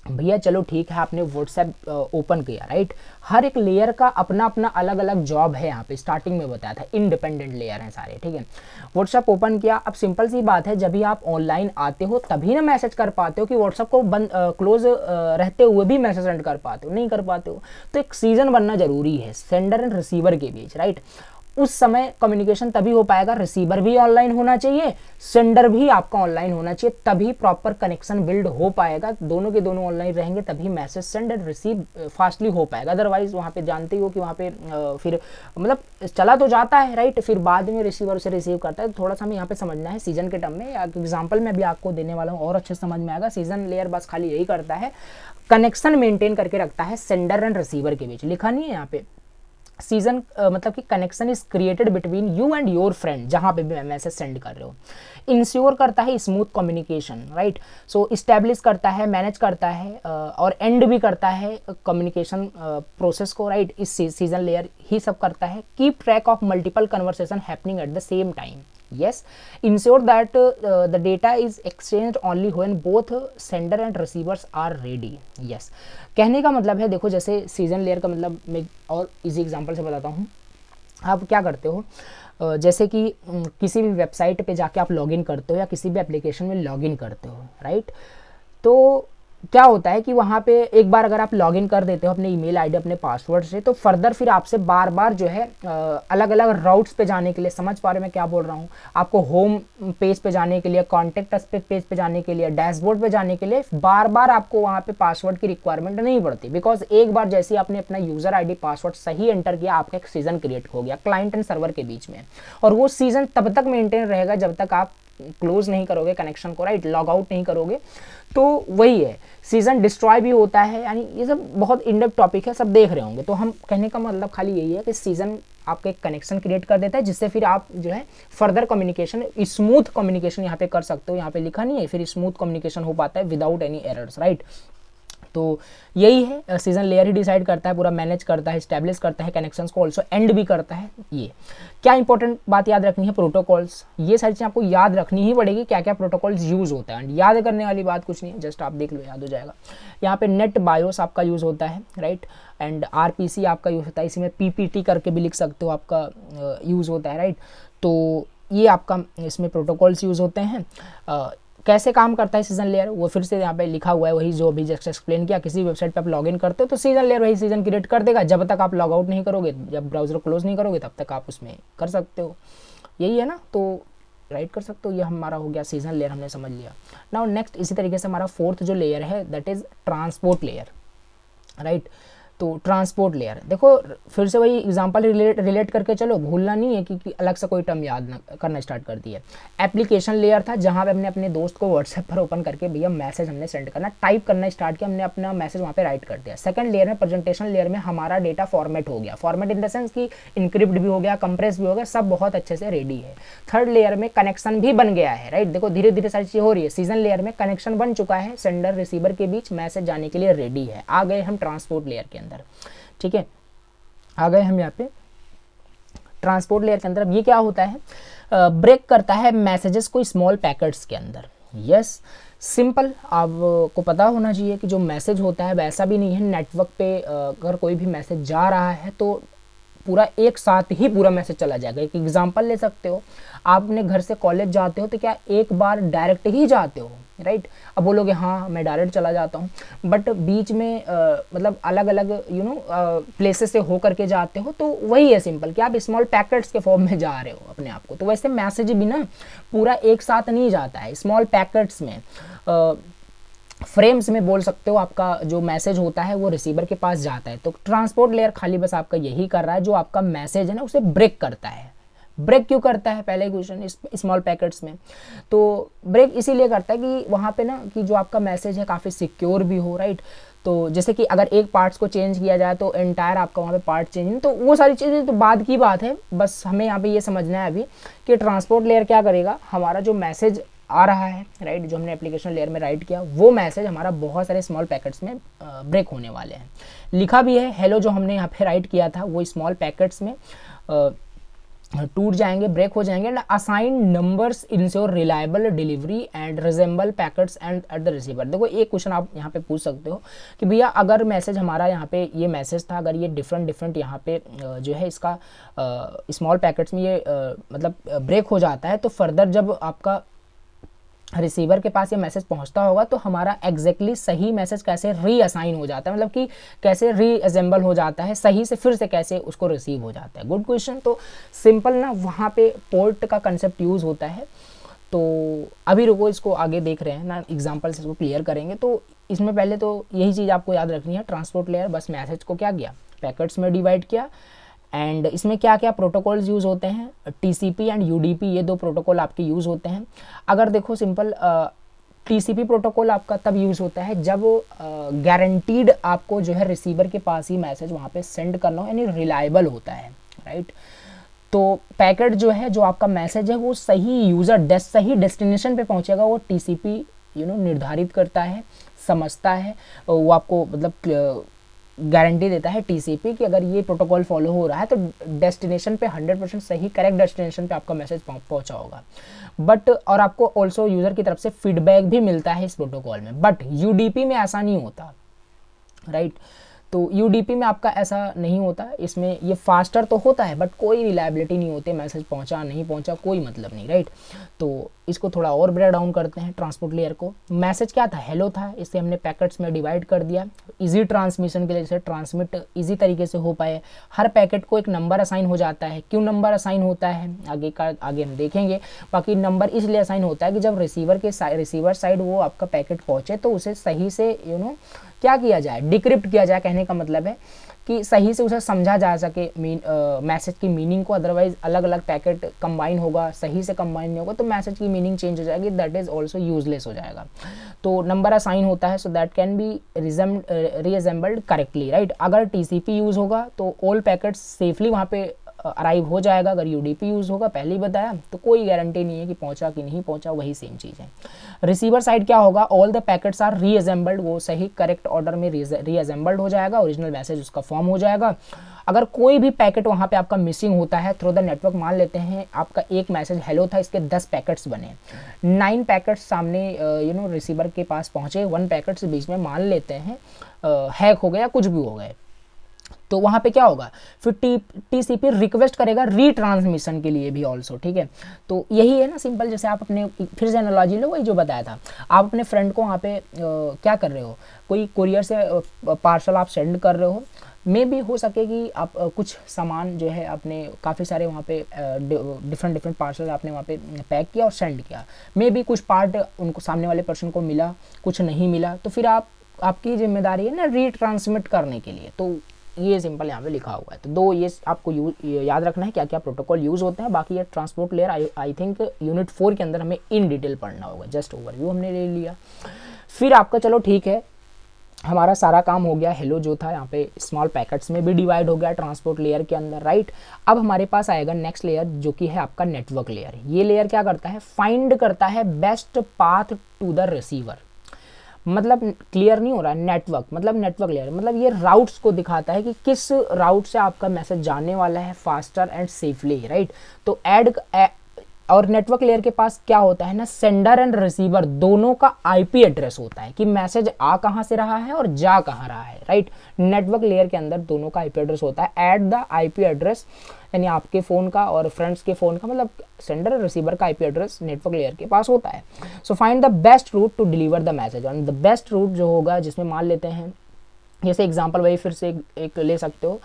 भैया चलो ठीक है, आपने व्हाट्सएप ओपन किया, राइट। हर एक लेयर का अपना अपना अलग अलग जॉब है, यहाँ पे स्टार्टिंग में बताया था इंडिपेंडेंट लेयर हैं सारे, ठीक है। व्हाट्सएप ओपन किया, अब सिंपल सी बात है, जब भी आप ऑनलाइन आते हो तभी ना मैसेज कर पाते हो, कि व्हाट्सएप को बंद क्लोज रहते हुए भी मैसेज सेंड कर पाते हो, नहीं कर पाते हो। तो एक सीजन बनना जरूरी है सेंडर एंड रिसीवर के बीच, राइट। उस समय कम्युनिकेशन तभी हो पाएगा, रिसीवर भी ऑनलाइन होना चाहिए, सेंडर भी आपका ऑनलाइन होना चाहिए, तभी प्रॉपर कनेक्शन बिल्ड हो पाएगा। दोनों के दोनों ऑनलाइन रहेंगे तभी message send and receive fastly हो पाएगा। अदरवाइज वहाँ पे जानते ही हो कि वहाँ पे फिर मतलब चला तो जाता है, राइट, फिर बाद में रिसीवर उसे रिसीव करता है। तो थोड़ा सा हमें यहाँ पे समझना है सीजन के टर्म में। एग्जाम्पल मैं भी आपको देने वाला हूँ और अच्छे समझ में आएगा। सीजन लेयर बस खाली यही करता है, कनेक्शन मेंटेन करके रखता है सेंडर एंड रिसीवर के बीच। लिखा नहीं है यहाँ पे सीजन मतलब कि connection is created between you and your friend, जहां पे भी मैसेज सेंड कर रहे हो। इंश्योर करता है स्मूथ कम्युनिकेशन, राइट, सो इस्टेब्लिश करता है, मैनेज करता है और एंड भी करता है कम्युनिकेशन प्रोसेस को, राइट। इस सीजन लेयर ही सब करता है। Keep track of multiple conversation happening at the same time, yes, ensure that the data is exchanged only when both sender and receivers are ready, yes। कहने का मतलब है, देखो जैसे सीजन लेयर का मतलब मैं और इजी एग्जांपल से बताता हूँ। आप क्या करते हो, जैसे कि किसी भी वेबसाइट पे जाके आप लॉगिन करते हो या किसी भी एप्लीकेशन में लॉगिन करते हो, राइट, तो क्या होता है कि वहाँ पे एक बार अगर आप लॉगिन कर देते हो अपने ईमेल आईडी अपने पासवर्ड से, तो फर्दर फिर आपसे बार बार जो है अलग अलग राउट्स पे जाने के लिए, समझ पा रहे हो मैं क्या बोल रहा हूँ, आपको होम पेज पे जाने के लिए, कॉन्टेक्ट पेज पे जाने के लिए, डैशबोर्ड पे जाने के लिए बार बार आपको वहाँ पे पासवर्ड की रिक्वायरमेंट नहीं पड़ती। बिकॉज एक बार जैसे आपने अपना यूजर आई डी पासवर्ड सही एंटर किया, आपका एक सीजन क्रिएट हो गया क्लाइंट एंड सर्वर के बीच में, और वो सीजन तब तक मेंटेन रहेगा जब तक आप क्लोज नहीं करोगे कनेक्शन को, राइट, लॉग आउट नहीं करोगे। तो वही है, सीजन डिस्ट्रॉय भी होता है, यानी ये सब बहुत इनडेप्थ टॉपिक है, सब देख रहे होंगे। तो हम कहने का मतलब खाली यही है कि सीजन आपके एक कनेक्शन क्रिएट कर देता है, जिससे फिर आप जो है फर्दर कम्युनिकेशन, स्मूथ कम्युनिकेशन यहाँ पे कर सकते हो। यहाँ पे लिखा नहीं है, फिर स्मूथ कम्युनिकेशन हो पाता है विदाउट एनी एरर्स, राइट। तो यही है, सीजन लेयर ही डिसाइड करता है, पूरा मैनेज करता है, स्टैब्लिश करता है, कनेक्शंस को ऑल्सो एंड भी करता है। ये क्या इंपॉर्टेंट बात याद रखनी है, प्रोटोकॉल्स, ये सारी चीज़ें आपको याद रखनी ही पड़ेगी, क्या क्या प्रोटोकॉल्स यूज़ होता है। एंड याद करने वाली बात कुछ नहीं है, जस्ट आप देख लो, याद हो जाएगा। यहाँ पे नेट बायोस आपका यूज़ होता है, राइट, एंड RPC आपका यूज़ होता है, इसी में PPT करके भी लिख सकते हो, आपका यूज़ होता है, राइट। तो ये आपका इसमें प्रोटोकॉल्स यूज़ होते हैं। कैसे काम करता है सीजन लेयर, वो फिर से यहाँ पे लिखा हुआ है, वही जो अभी जस्ट एक्सप्लेन किया। किसी वेबसाइट पे आप लॉगिन करते हो तो सीजन लेयर वही सीजन क्रिएट कर देगा, जब तक आप लॉग आउट नहीं करोगे, जब ब्राउजर क्लोज नहीं करोगे, तब तक आप उसमें कर सकते हो। यही है ना, तो राइट कर सकते हो। ये हमारा हो गया सीजन लेयर, हमने समझ लिया। नाउ नेक्स्ट इसी तरीके से हमारा फोर्थ जो लेयर है that is transport layer, right. तो ट्रांसपोर्ट लेयर, देखो फिर से वही एग्जांपल रिलेट करके चलो, भूलना नहीं है कि अलग से कोई टर्म याद करना स्टार्ट कर दिया। एप्लीकेशन लेयर था, जहां पे हमने अपने दोस्त को व्हाट्सएप पर ओपन करके भैया मैसेज हमने सेंड करना, टाइप करना स्टार्ट किया, हमने अपना मैसेज वहाँ पे राइट कर दिया। सेकंड लेयर में, प्रेजेंटेशन लेयर में, हमारा डेटा फॉर्मेट हो गया, फॉर्मेट इन द सेंस कि इनक्रिप्ट भी हो गया, कंप्रेस भी हो गया, सब बहुत अच्छे से रेडी है। थर्ड लेयर में कनेक्शन भी बन गया है, राइट, देखो धीरे धीरे सारी चीज़ हो रही है। सीजन लेयर में कनेक्शन बन चुका है, सेंडर रिसीवर के बीच मैसेज जाने के लिए रेडी है। आ गए हम ट्रांसपोर्ट लेयर के अंदर, ठीक है, आ गए हम यहाँ पे ट्रांसपोर्ट लेयर के अंदर। अब ये क्या होता है, ब्रेक करता है मैसेजेस को स्मॉल पैकेट्स के अंदर। यस, सिंपल, आपको पता होना चाहिए कि जो मैसेज होता है वैसा भी नहीं है। नेटवर्क पे अगर कोई भी मैसेज जा रहा है तो पूरा एक साथ ही पूरा मैसेज चला जाएगा। एक एग्जांपल ले सकते हो, आप अपने घर से कॉलेज जाते हो तो क्या एक बार डायरेक्ट ही जाते हो, राइट। अब बोलोगे हाँ मैं डायरेक्ट चला जाता हूँ, बट बीच में मतलब अलग अलग प्लेसेस से हो करके जाते हो, तो वही है सिंपल कि आप स्मॉल पैकेट्स के फॉर्म में जा रहे हो अपने आप को। तो वैसे मैसेज भी ना पूरा एक साथ नहीं जाता है, स्मॉल पैकेट्स में, फ्रेम्स में बोल सकते हो। आपका जो मैसेज होता है वो रिसीवर के पास जाता है। तो ट्रांसपोर्ट लेयर खाली बस आपका यही कर रहा है, जो आपका मैसेज है ना उसे ब्रेक करता है। ब्रेक क्यों करता है, पहले क्वेश्चन, स्मॉल पैकेट्स में। तो ब्रेक इसीलिए करता है कि वहाँ पे ना कि जो आपका मैसेज है काफ़ी सिक्योर भी हो, राइट। तो जैसे कि अगर एक पार्ट्स को चेंज किया जाए तो एंटायर आपका वहाँ पे पार्ट चेंज, तो वो सारी चीज़ें तो बाद की बात है। बस हमें यहाँ पे ये समझना है अभी कि ट्रांसपोर्ट लेयर क्या करेगा, हमारा जो मैसेज आ रहा है, राइट, जो हमने एप्लीकेशन लेयर में राइट किया, वो मैसेज हमारा बहुत सारे स्मॉल पैकेट्स में ब्रेक होने वाले हैं। लिखा भी है हेलो, जो हमने यहाँ पे राइट किया था वो स्मॉल पैकेट्स में टूट जाएंगे, ब्रेक हो जाएंगे। And assign numbers ensure reliable delivery and resemble packets and at the receiver. देखो एक क्वेश्चन आप यहाँ पे पूछ सकते हो कि भैया अगर मैसेज हमारा यहाँ पे ये मैसेज था, अगर ये डिफरेंट यहाँ पे जो है इसका स्मॉल पैकेट्स में ये मतलब ब्रेक हो जाता है, तो फर्दर जब आपका रिसीवर के पास ये मैसेज पहुंचता होगा तो हमारा एग्जैक्टली सही मैसेज कैसे रीअसाइन हो जाता है, मतलब कि कैसे रीअसेंबल हो जाता है, सही से फिर से कैसे उसको रिसीव हो जाता है। Good question. तो सिंपल ना वहाँ पे पोर्ट का कंसेप्ट यूज़ होता है। तो अभी रुको, इसको आगे देख रहे हैं ना, एग्जाम्पल से इसको क्लियर करेंगे। तो इसमें पहले तो यही चीज़ आपको याद रखनी है, ट्रांसपोर्ट लेयर बस मैसेज को क्या किया, पैकेट्स में डिवाइड किया। एंड इसमें क्या क्या प्रोटोकॉल्स यूज़ होते हैं, टीसीपी एंड यूडीपी, ये दो प्रोटोकॉल आपके यूज़ होते हैं। अगर देखो सिंपल, टीसीपी प्रोटोकॉल आपका तब यूज़ होता है जब गारंटीड आपको जो है रिसीवर के पास ही मैसेज वहाँ पे सेंड करना हो, यानी रिलायबल होता है, राइट। तो पैकेट जो है, जो आपका मैसेज है वो सही यूज़र सही डेस्टिनेशन पे पहुँचेगा, वो टीसीपी निर्धारित करता है, समझता है, वो आपको मतलब गारंटी देता है टीसीपी कि अगर ये प्रोटोकॉल फॉलो हो रहा है तो डेस्टिनेशन पे 100% सही करेक्ट डेस्टिनेशन पे आपका मैसेज पहुंचा होगा। बट और आपको ऑल्सो यूज़र की तरफ से फीडबैक भी मिलता है इस प्रोटोकॉल में। बट यूडीपी में ऐसा नहीं होता, राइट। तो यूडीपी में आपका ऐसा नहीं होता, इसमें ये फास्टर तो होता है बट कोई रिलायबिलिटी नहीं होती, मैसेज पहुंचा नहीं पहुंचा कोई मतलब नहीं, राइट। तो इसको थोड़ा और ब्रेक डाउन करते हैं ट्रांसपोर्ट लेयर को। मैसेज क्या था, हेलो था, इसे हमने पैकेट्स में डिवाइड कर दिया इजी ट्रांसमिशन के लिए, जैसे ट्रांसमिट इजी तरीके से हो पाए। हर पैकेट को एक नंबर असाइन हो जाता है। क्यों नंबर असाइन होता है आगे हम देखेंगे। बाकी नंबर इसलिए असाइन होता है कि जब रिसीवर साइड वो आपका पैकेट पहुंचे तो उसे सही से क्या किया जाए, डिक्रिप्ट किया जाए। कहने का मतलब है कि सही से उसे समझा जा सके मैसेज की मीनिंग को, अदरवाइज अलग अलग पैकेट कंबाइन होगा, सही से कंबाइन नहीं होगा तो मैसेज की मीनिंग चेंज हो जाएगी, दैट इज ऑल्सो यूजलेस हो जाएगा। तो नंबर असाइन होता है so that can be reassembled correctly, right. अगर टीसीपी यूज होगा तो ऑल पैकेट्स सेफली वहाँ पे अराइव हो जाएगा। अगर यूडीपी यूज होगा, पहले ही बताया, तो कोई गारंटी नहीं है कि पहुंचा कि नहीं पहुंचा, वही सेम चीज़ है। रिसीवर साइड क्या होगा, all the packets are reassembled, वो सही करेक्ट ऑर्डर में रीअसेंबल्ड हो जाएगा, ओरिजिनल मैसेज उसका फॉर्म हो जाएगा। अगर कोई भी पैकेट वहाँ पे आपका मिसिंग होता है थ्रू द नेटवर्क, मान लेते हैं आपका एक मैसेज हेलो था, इसके 10 पैकेट्स बने, 9 पैकेट्स सामने रिसीवर के पास पहुँचे, 1 पैकेट से बीच में मान लेते हैं हैक हो गया, कुछ भी हो गए, तो वहाँ पे क्या होगा, फिर टीसीपी रिक्वेस्ट करेगा रीट्रांसमिशन के लिए भी ऑल्सो, ठीक है। तो यही है ना सिंपल, जैसे आप अपने फिर से एनालॉजी लो, वही जो बताया था, आप अपने फ्रेंड को वहाँ पे क्या कर रहे हो, कोई कुरियर से पार्सल आप सेंड कर रहे हो, मे भी हो सके कि आप कुछ सामान जो है अपने काफ़ी सारे वहाँ पे डिफरेंट पार्सल आपने वहाँ पे पैक किया और सेंड किया, मे भी कुछ पार्ट उनको सामने वाले पर्सन को मिला, कुछ नहीं मिला, तो फिर आपकी जिम्मेदारी है ना रीट्रांसमिट करने के लिए। तो ये सिंपल यहाँ पे लिखा हुआ है। तो दो ये आपको याद रखना है क्या क्या प्रोटोकॉल यूज़ होते हैं। बाकी ये transport layer I think unit 4 के अंदर हमें इन डिटेल पढ़ना होगा, जस्ट ओवरव्यू हमने ले लिया। फिर आपका चलो ठीक है, हमारा सारा काम हो गया, हेलो जो था यहाँ पे स्मॉल पैकेट्स में भी डिवाइड हो गया ट्रांसपोर्ट लेयर के अंदर, राइट। अब हमारे पास आएगा नेक्स्ट लेयर जो कि है आपका नेटवर्क लेयर। ये लेयर क्या करता है, फाइंड करता है best path to the receiver. मतलब क्लियर नहीं हो रहा है, नेटवर्क मतलब नेटवर्क लेयर मतलब ये राउट्स को दिखाता है कि किस राउट से आपका मैसेज जाने वाला है फास्टर एंड सेफली, राइट। तो और नेटवर्क लेयर के पास क्या होता है ना, सेंडर एंड रिसीवर दोनों का आईपी एड्रेस होता है कि मैसेज आ कहाँ से रहा है और जा कहाँ रहा है, राइट। नेटवर्क लेयर के अंदर दोनों का आईपी एड्रेस होता है। एट द आईपी एड्रेस यानी आपके फ़ोन का और फ्रेंड्स के फ़ोन का, मतलब सेंडर और रिसीवर का आईपी एड्रेस नेटवर्क लेयर के पास होता है। So find the best route to deliver the message, और द बेस्ट रूट जो होगा, जिसमें मान लेते हैं जैसे एग्जांपल वही फिर से एक ले सकते हो,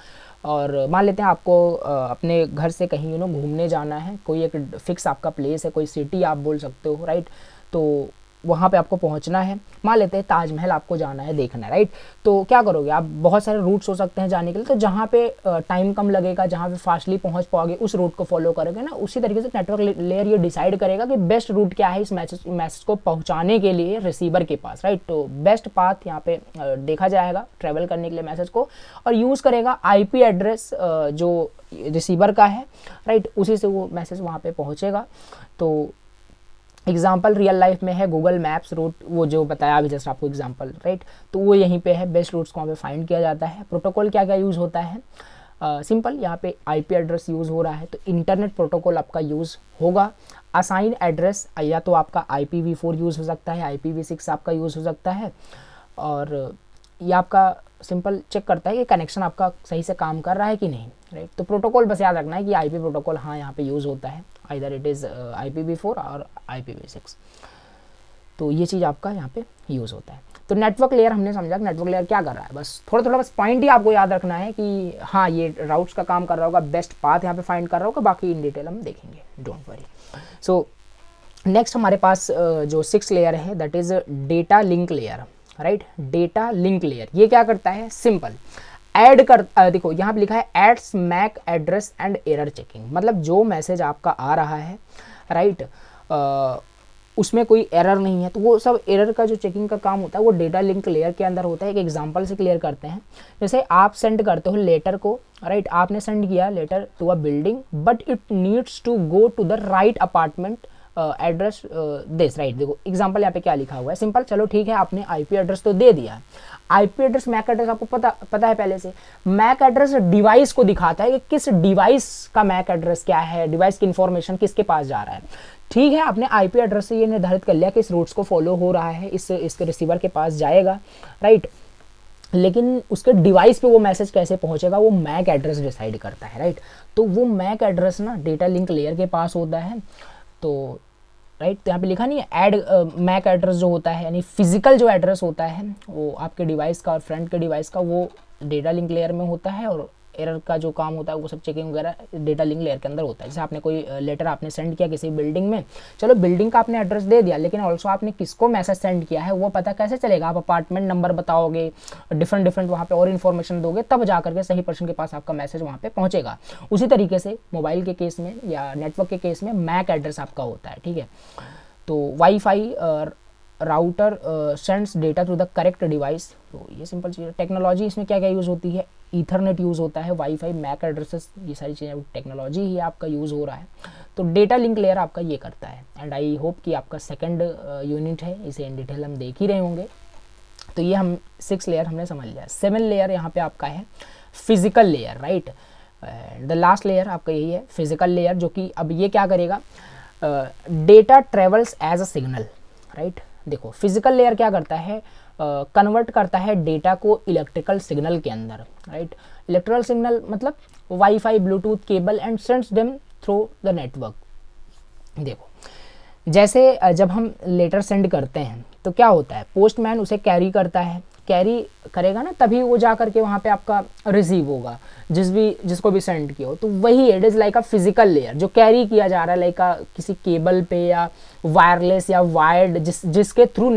और मान लेते हैं आपको अपने घर से कहीं घूमने जाना है, कोई एक फिक्स आपका प्लेस है, कोई सिटी आप बोल सकते हो, राइट। तो वहाँ पे आपको पहुँचना है, मान लेते हैं ताजमहल आपको जाना है देखना है, राइट। तो क्या करोगे आप, बहुत सारे रूट्स हो सकते हैं जाने के लिए, तो जहाँ पे टाइम कम लगेगा, जहाँ पे फास्टली पहुँच पाओगे उस रूट को फॉलो करोगे ना। उसी तरीके से नेटवर्क लेयर ये डिसाइड करेगा कि बेस्ट रूट क्या है इस मैसेज को पहुँचाने के लिए रिसीवर के पास, राइट। तो बेस्ट पाथ यहाँ पे देखा जाएगा ट्रैवल करने के लिए मैसेज को, और यूज़ करेगा IP एड्रेस जो रिसीवर का है, राइट। उसी से वो मैसेज वहाँ पे पहुँचेगा। तो एग्जाम्पल रियल लाइफ में है गूगल मैप्स रूट, वो जो बताया अभी जस्ट आपको एग्जाम्पल, राइट। तो वो यहीं पे है, बेस्ट रूट्स को वहाँ पे फाइंड किया जाता है। प्रोटोकॉल क्या क्या यूज़ होता है, सिंपल यहाँ पे IP एड्रेस यूज़ हो रहा है तो इंटरनेट प्रोटोकॉल आपका यूज़ होगा। असाइन एड्रेस या तो आपका IPv4 यूज़ हो सकता है, IPv6 आपका यूज़ हो सकता है, और ये आपका सिंपल चेक करता है कि कनेक्शन आपका सही से काम कर रहा है कि नहीं, राइट। तो प्रोटोकॉल बस याद रखना है कि IP प्रोटोकॉल हाँ यहाँ पे यूज़ होता है, आइदर इट इज़ IPv4 और IPv6। तो ये चीज़ आपका यहाँ पे यूज़ होता है। तो नेटवर्क लेयर हमने समझा कि नेटवर्क लेयर क्या कर रहा है, बस थोड़ा थोड़ा बस पॉइंट ही आपको याद रखना है कि हाँ ये राउट्स का काम कर रहा होगा, बेस्ट पाथ यहाँ पे फाइंड कर रहा होगा, बाकी इन डिटेल हम देखेंगे, डोंट वरी। सो नेक्स्ट हमारे पास जो 6 लेयर है that is data link layer, right. Data link layer ये क्या करता है, सिंपल ऐड कर देखो यहाँ पे लिखा है adds MAC address and error checking, मतलब जो मैसेज आपका आ रहा है, राइट, उसमें कोई एरर नहीं है तो वो सब एरर का जो चेकिंग का काम होता है वो डेटा लिंक लेयर के अंदर होता है। एक एग्जांपल से क्लियर करते हैं, जैसे आप सेंड करते हो लेटर को, राइट, आपने सेंड किया letter to a building but it needs to go to the right apartment address this, right. देखो एग्जांपल यहाँ पे क्या लिखा हुआ है, सिंपल, चलो ठीक है आपने आईपी एड्रेस तो दे दिया, आईपी एड्रेस मैक एड्रेस आपको पता है पहले से। मैक एड्रेस डिवाइस को दिखाता है कि किस डिवाइस का मैक एड्रेस क्या है, डिवाइस की इंफॉर्मेशन किसके पास जा रहा है। ठीक है, आपने आईपी एड्रेस से ये निर्धारित कर लिया कि इस रूट्स को फॉलो हो रहा है, इसके रिसीवर के पास जाएगा, राइट, लेकिन उसके डिवाइस पे वो मैसेज कैसे पहुंचेगा वो मैक एड्रेस डिसाइड करता है, राइट। तो वो मैक एड्रेस ना डेटा लिंक लेयर के पास होता है, तो राइट, तो यहाँ पे लिखा नहीं है ऐड मैक एड्रेस जो होता है, यानी फिजिकल जो एड्रेस होता है वो आपके डिवाइस का और फ्रेंड के डिवाइस का वो डेटा लिंक लेयर में होता है, और एरर का जो काम होता है वो सब चेकिंग वगैरह डेटा लिंक लेयर के अंदर होता है। जैसे आपने कोई लेटर आपने सेंड किया किसी बिल्डिंग में, चलो बिल्डिंग का आपने एड्रेस दे दिया, लेकिन ऑल्सो आपने किसको मैसेज सेंड किया है वो पता कैसे चलेगा, आप अपार्टमेंट नंबर बताओगे, डिफरेंट वहाँ पे और इन्फॉर्मेशन दोगे, तब जा करके सही पर्सन के पास आपका मैसेज वहाँ पे पहुँचेगा। उसी तरीके से मोबाइल के केस में या नेटवर्क के केस में मैक एड्रेस आपका होता है, ठीक है। तो wifi router sends data to the correct device, तो ये सिंपल चीज़ है। टेक्नोलॉजी इसमें क्या क्या यूज़ होती है, ईथरनेट यूज़ होता है, वाईफाई, मैक एड्रेसेस, ये सारी चीज़ें टेक्नोलॉजी ही आपका यूज़ हो रहा है। तो डेटा लिंक लेयर आपका ये करता है, एंड आई होप कि आपका सेकंड यूनिट है, इसे इन डिटेल हम देख ही रहे होंगे। तो ये हम 6 लेयर हमने समझ लिया। 7 लेयर यहाँ पे आपका है physical layer, right. The last layer आपका यही है फिजिकल लेयर, जो कि अब ये क्या करेगा, data travels as a signal, right. देखो फिजिकल लेयर क्या करता है, कन्वर्ट करता है डेटा को इलेक्ट्रिकल सिग्नल के अंदर, राइट। इलेक्ट्रिकल सिग्नल मतलब wifi, Bluetooth, cable and sends them through the network. देखो जैसे जब हम लेटर सेंड करते हैं तो क्या होता है, पोस्टमैन उसे कैरी करता है, कैरी करेगा ना तभी वो जा करके वहाँ पे आपका रिसीव होगा, जिसको भी सेंड किया हो। तो वही it is like a physical layer जो कैरी किया जा रहा है, लाइक किसी केबल पे या वायरलेस या वायर्ड, जिसके थ्रू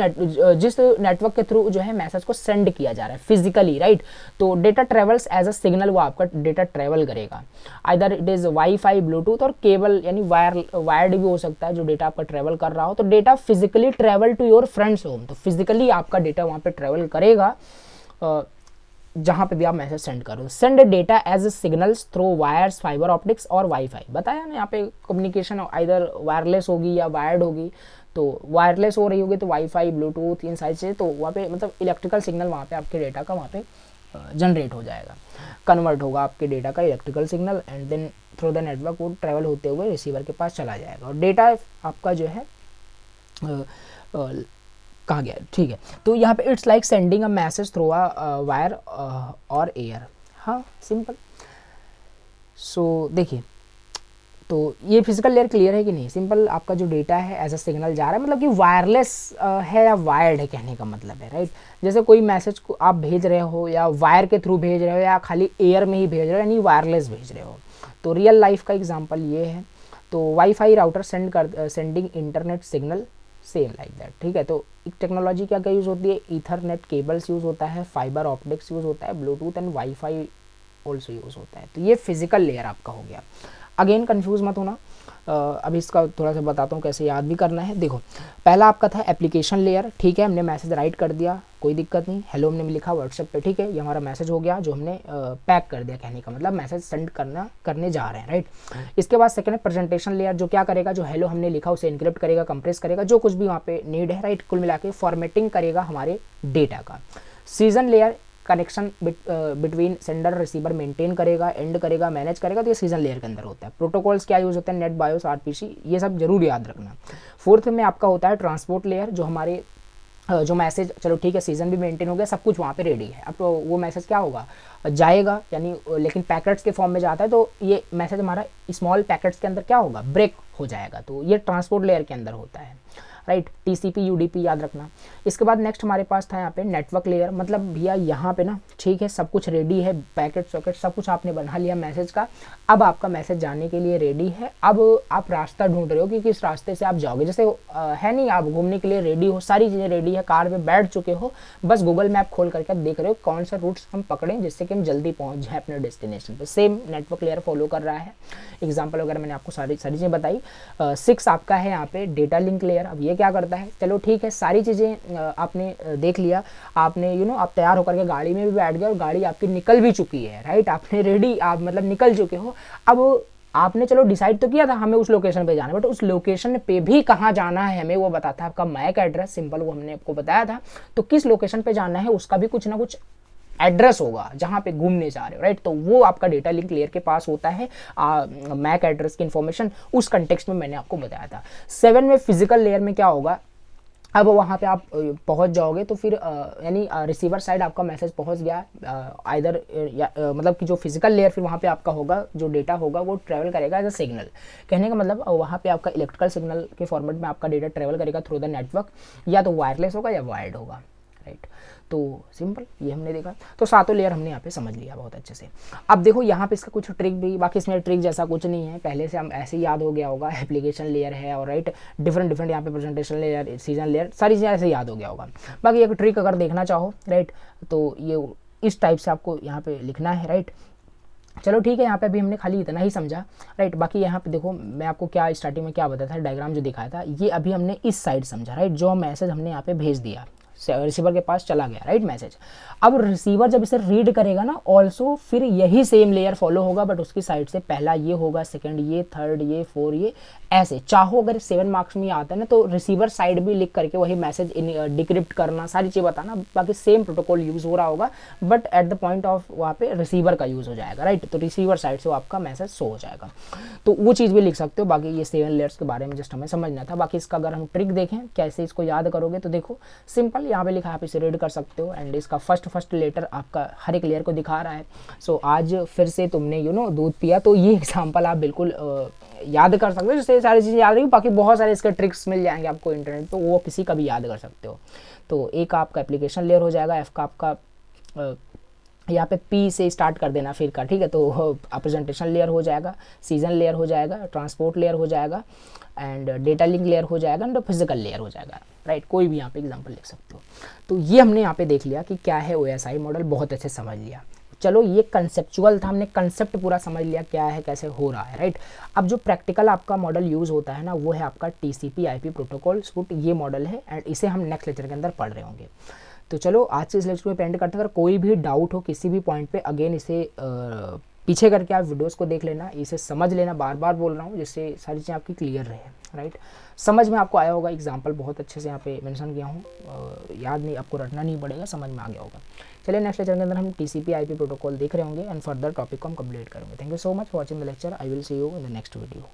जिस नेटवर्क के थ्रू जो है मैसेज को सेंड किया जा रहा है फिजिकली, राइट। तो data travels as a signal, वो आपका डेटा ट्रेवल करेगा, either it is wifi, Bluetooth और केबल, यानी वायर्ड भी हो सकता है जो डेटा आपका ट्रेवल कर रहा हो। तो data physically travel to your friends home, तो फिजिकली आपका डेटा वहाँ पे ट्रेवल करेगा जहाँ पे भी आप मैसेज सेंड करो। Send data as signals through wires, fibre optics और वाईफाई। बताया ना यहाँ पे कम्युनिकेशन आइदर वायरलेस होगी या वायर्ड होगी, तो वायरलेस हो रही होगी तो वाईफाई, ब्लूटूथ, इन सारी चीज़ें, तो वहाँ पे मतलब इलेक्ट्रिकल सिग्नल वहाँ पे आपके डेटा का वहाँ पे जनरेट हो जाएगा, कन्वर्ट होगा आपके डेटा का electrical signal, and then through the network वो ट्रेवल होते हुए रिसीवर के पास चला जाएगा, और डेटा आपका जो है कहाँ गया, ठीक है। तो यहाँ पे it's like sending a message through a wire और एयर, हाँ सिंपल। सो देखिए, तो ये फिजिकल लेयर क्लियर है कि नहीं, सिंपल आपका जो डेटा है एज अ सिग्नल जा रहा है, मतलब कि वायरलेस है या वायर्ड है कहने का मतलब है, राइट। जैसे कोई मैसेज को आप भेज रहे हो या वायर के थ्रू भेज रहे हो या खाली एयर में ही भेज रहे हो, यानी वायरलेस भेज रहे हो। तो रियल लाइफ का एग्जाम्पल ये है। तो wifi router sending internet signal same like that, ठीक है। तो एक टेक्नोलॉजी क्या क्या यूज़ होती है, ईथरनेट केबल्स यूज़ होता है, फाइबर ऑप्टिक्स यूज़ होता है, Bluetooth and wifi also use होता है। तो ये फिजिकल लेयर आपका हो गया। अगेन कंफ्यूज मत होना, अभी इसका थोड़ा सा बताता हूँ कैसे याद भी करना है। देखो पहला आपका था एप्लीकेशन लेयर, ठीक है, हमने मैसेज राइट कर दिया, कोई दिक्कत नहीं, हेलो हमने लिखा व्हाट्सएप पे, ठीक है, ये हमारा मैसेज हो गया जो हमने पैक कर दिया, कहने का मतलब मैसेज सेंड करने जा रहे हैं, राइट। इसके बाद सेकंड है प्रेजेंटेशन लेयर, जो क्या करेगा, जो हेलो हमने लिखा उसे इनक्रिप्ट करेगा, कंप्रेस करेगा, जो कुछ भी वहाँ पे नीड है, राइट, कुल मिला के फॉर्मेटिंग करेगा हमारे डेटा का। Season layer connection between sender receiver maintain करेगा, एंड करेगा, मैनेज करेगा, तो ये सीजन लेयर के अंदर होता है। प्रोटोकॉल्स क्या यूज होते हैं, नेट, बायोस, आरपीसी, ये सब जरूर याद रखना। फोर्थ में आपका होता है ट्रांसपोर्ट लेयर, जो हमारे जो मैसेज, चलो ठीक है सीजन भी मेंटेन हो गया, सब कुछ वहाँ पे रेडी है, अब तो वो मैसेज क्या होगा, जाएगा, यानी लेकिन पैकेट्स के फॉर्म में जाता है, तो ये मैसेज हमारा स्मॉल पैकेट्स के अंदर क्या होगा, ब्रेक हो जाएगा, तो ये ट्रांसपोर्ट लेयर के अंदर होता है, राइट। टीसीपी यूडीपी याद रखना। इसके बाद नेक्स्ट हमारे पास था यहाँ पे नेटवर्क लेयर, मतलब भैया यहाँ पे ना ठीक है सब कुछ रेडी है, पैकेट सॉकेट सब कुछ आपने बना लिया मैसेज का, अब आपका मैसेज जाने के लिए रेडी है। अब आप रास्ता ढूंढ रहे हो कि किस रास्ते से आप जाओगे, जैसे है नहीं आप घूमने के लिए रेडी हो, सारी चीज़ें रेडी है, कार में बैठ चुके हो, बस गूगल मैप खोल करके देख रहे हो कौन सा रूट्स हम पकड़ें जिससे कि हम जल्दी पहुँच जाए अपने डेस्टिनेशन पर। सेम नेटवर्क लेयर फॉलो कर रहा है। एग्जाम्पल वगैरह मैंने आपको सारी चीज़ें बताई। 6 आपका है यहाँ पे डेटा लिंक लेयर। अब ये क्या करता है, चलो ठीक है सारी चीज़ें आपने देख लिया, आपने आप तैयार होकर के गाड़ी में भी बैठ गए और गाड़ी आपकी निकल भी चुकी है, राइट। आपने रेडी, आप मतलब निकल चुके हो। अब आपने चलो डिसाइड तो किया था हमें उस लोकेशन पे जाना है, बट उस लोकेशन पे भी कहाँ जाना है हमें वो बताता है आपका मैक एड्रेस, सिंपल वो हमने आपको बताया था। तो किस लोकेशन पे जाना है उसका भी कुछ ना कुछ एड्रेस होगा जहाँ पे घूमने जा रहे हो, राइट। तो वो आपका डेटा लिंक लेयर के पास होता है मैक एड्रेस की इन्फॉर्मेशन, उस कंटेक्स्ट में मैंने आपको बताया था। 7 में फिजिकल लेयर में क्या होगा, अब वहाँ पे आप पहुँच जाओगे तो फिर यानी रिसीवर साइड आपका मैसेज पहुँच गया, आइदर मतलब कि जो फिजिकल लेयर फिर वहाँ पे आपका होगा, जो डेटा होगा वो ट्रैवल करेगा एज अ सिग्नल। कहने का मतलब वहाँ पे आपका इलेक्ट्रिकल सिग्नल के फॉर्मेट में आपका डेटा ट्रैवल करेगा थ्रू द नेटवर्क, या तो वायरलेस होगा या वायर्ड होगा, राइट। तो सिंपल ये हमने देखा। तो सातों लेयर हमने यहाँ पे समझ लिया बहुत अच्छे से। अब देखो यहाँ पे इसका कुछ ट्रिक भी, बाकी इसमें ट्रिक जैसा कुछ नहीं है, पहले से हम ऐसे ही याद हो गया होगा। एप्लीकेशन लेयर है और राइट डिफरेंट यहाँ पे प्रेजेंटेशन लेयर, सीजन लेयर, सारी चीज़ें ऐसे याद हो गया होगा। बाकी एक ट्रिक अगर देखना चाहो, राइट, तो ये इस टाइप से आपको यहाँ पे लिखना है, राइट। चलो ठीक है, यहाँ पे अभी हमने खाली इतना ही समझा, राइट। बाकी यहाँ पे देखो मैं आपको क्या स्टार्टिंग में क्या बताया था, डायग्राम जो दिखाया था, ये अभी हमने इस साइड समझा, राइट। जो मैसेज हमने यहाँ पे भेज दिया रिसीवर के पास चला गया, राइट, मैसेज। अब रिसीवर जब इसे रीड करेगा ना ऑल्सो, फिर यही सेम लेयर फॉलो होगा, बट उसकी साइड से पहला ये होगा, सेकंड ये, थर्ड ये, 4 ये, ऐसे। चाहो अगर 7 मार्क्स में आता है ना तो रिसीवर साइड भी लिख करके वही मैसेज डिक्रिप्ट करना, सारी चीज़ बताना, बाकी सेम प्रोटोकॉल यूज़ हो रहा होगा, but at the point of वहाँ पे रिसीवर का यूज़ हो जाएगा, राइट। तो रिसीवर साइड से वो आपका मैसेज शो हो जाएगा, तो वो चीज़ भी लिख सकते हो। बाकी ये 7 लेयर्स के बारे में जस्ट हमें समझना था। बाकी इसका अगर हम ट्रिक देखें कैसे इसको याद करोगे, तो देखो सिंपल यहाँ पे लिखा, आप इसे रीड कर सकते हो, एंड इसका फर्स्ट लेटर आपका हर एक लेयर को दिखा रहा है। सो आज फिर से तुमने दूध पिया, तो ये एग्जाम्पल आप बिल्कुल याद कर सकते हो, जिससे सारी चीज़ें याद रही। बाकी बहुत सारे इसके ट्रिक्स मिल जाएंगे आपको इंटरनेट, तो वो किसी का भी याद कर सकते हो। तो एक आपका एप्लीकेशन लेयर हो जाएगा, एफ का आपका यहाँ पे पी से स्टार्ट कर देना फिर का, ठीक है। तो प्रेजेंटेशन लेयर हो जाएगा, सीजन लेयर हो जाएगा, ट्रांसपोर्ट लेयर हो जाएगा, एंड डेटा लिंक लेयर हो जाएगा, एंड फिजिकल लेयर हो जाएगा, राइट। कोई भी यहाँ पे एग्जांपल लिख सकते हो। तो ये हमने यहाँ पे देख लिया कि क्या है OSI मॉडल, बहुत अच्छे समझ लिया। चलो ये कंसेप्चुअल था, हमने कंसेप्ट पूरा समझ लिया क्या है कैसे हो रहा है, राइट। अब जो प्रैक्टिकल आपका मॉडल यूज़ होता है ना, वो है आपका TCP/IP प्रोटोकॉल सूट, ये मॉडल है, एंड इसे हम नेक्स्ट लेक्चर के अंदर पढ़ रहे होंगे। तो चलो आज के इस लेक्चर में एंड करते हैं। अगर कोई भी डाउट हो किसी भी पॉइंट पे, अगेन इसे पीछे करके आप वीडियोस को देख लेना, इसे समझ लेना, बार बार बोल रहा हूँ जिससे सारी चीज़ें आपकी क्लियर रहे, राइट। समझ में आपको आया होगा, एग्जांपल बहुत अच्छे से यहाँ पे मेंशन किया हूँ, याद नहीं, आपको रटना नहीं पड़ेगा, समझ में आ गया होगा। चलिए नेक्स्ट लेक्चर के अंदर हम TCP/IP प्रोटोकॉल देख रहे होंगे, एंड फर्दर टॉपिक को हम कंप्लीट करेंगे। Thank you so much for watching the lecture. I will see you in the next video.